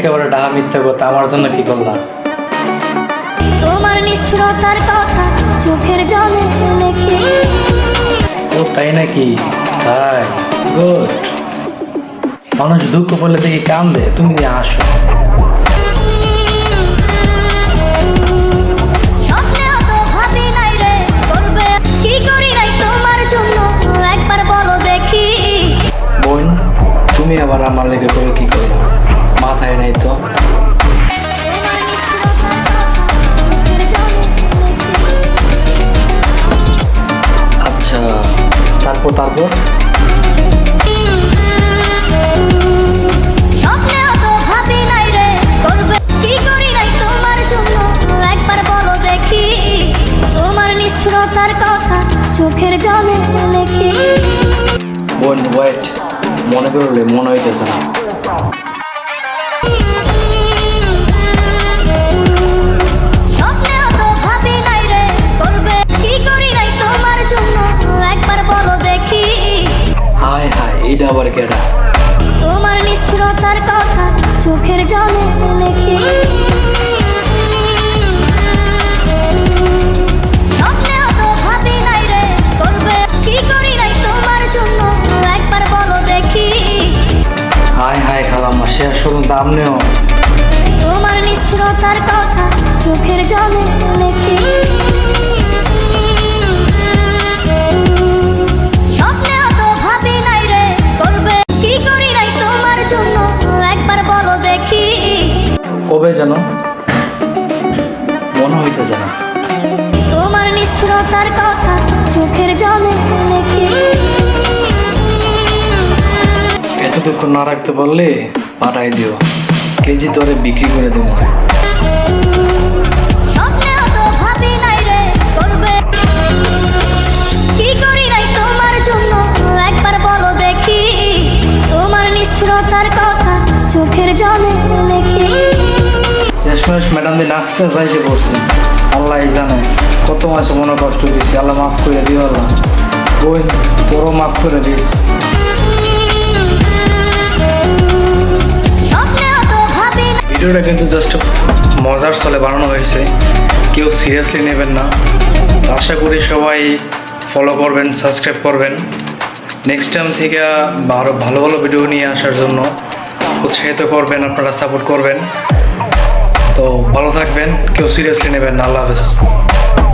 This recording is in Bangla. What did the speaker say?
একেবারে ডাহা মিথ্যা কথা, আমার জন্য কি করলাম? তোমার নিষ্ঠুরতার কথা চোখের জলে লেখে। ও তাই নাকি? তাই গুড। মানুষ দুঃখ বলে দেখি কান্দে, তুমি যে আসো। স্বপ্নেও তো ভাবি নাই রে করবে কি করি নাই তোমার জন্য, একবার বলো দেখি। বোন, তুমি আবার আমার লেগে করে কি করলো? মাথায় নাই তো। তোমার নিষ্ঠুরতার কথা চোখের জলে লেখে। আচ্ছা, তারপর স্বপ্নেও তো ভাবি নাই রে করবে কি করি নাই তোমার জন্য, একবার বলো দেখি। তোমার নিষ্ঠুরতার কথা চোখের জলে লেখে। বোন ওয়েট, মনে করলে মনে হইতেছে না। স্বপ্নেও তো ভাবি নাই রে করবে কি করি নাই তোমার জন্য, একবার বলো দেখি। হায় হায়, এইটা আবার কেডা? তোমার নিষ্ঠুরতার কথা চোখের জলে লেখে। স্বপ্নেও তো ভাবি নাই রে করবে কি করি নাই তোমার জন্য, একবার বলো দেখি। হায় হায় খালাম্মা, শেষ পর্যন্ত আপনিও। তোমার নিষ্ঠুরতার কথা চোখের জলে লেখে। স্বপ্নেও তো ভাবি নাই রে করবে কি করি নাই তোমার জন্য, একবার বলো দেখি। কবে যেন মনে হইতেছে না। তোমার নিষ্ঠুরতার কথা চোখের জলে লেখে। এতটুকু না রাখতে পারলে পাঠাই দিও, কেজি দরে বিক্রি করে দেবো। স্বপ্নেও তো ভাবি নাই রে করবে কি করি নাই তোমার জন্য, একবার বলো দেখি। তোমার নিষ্ঠুরতার কথা চোখের জলে লেখে। শেষমেশ ম্যাডাম দিয়ে নাচতে চাইছে পড়ছে। আল্লাহ জানে কত মাসে মনে কষ্ট দিয়েছি। আল্লাহ মাফ করে দিও। আল্লাহ ওই তোরও মাফ করে দিস। স্বপ্নেও তো ভাবি না। ভিডিওটা কিন্তু জাস্ট মজার ছলে বানানো হয়েছে, কেউ সিরিয়াসলি নেবেন না। আশা করি সবাই ফলো করবেন, সাবস্ক্রাইব করবেন। নেক্সট টাইম থেকে আরও ভালো ভালো ভিডিও নিয়ে আসার জন্য উৎসাহিত করবেন, আপনারা সাপোর্ট করবেন। তো ভালো থাকবেন, কেউ সিরিয়াসলি নেবেন না। আল্লাহ হাফেজ।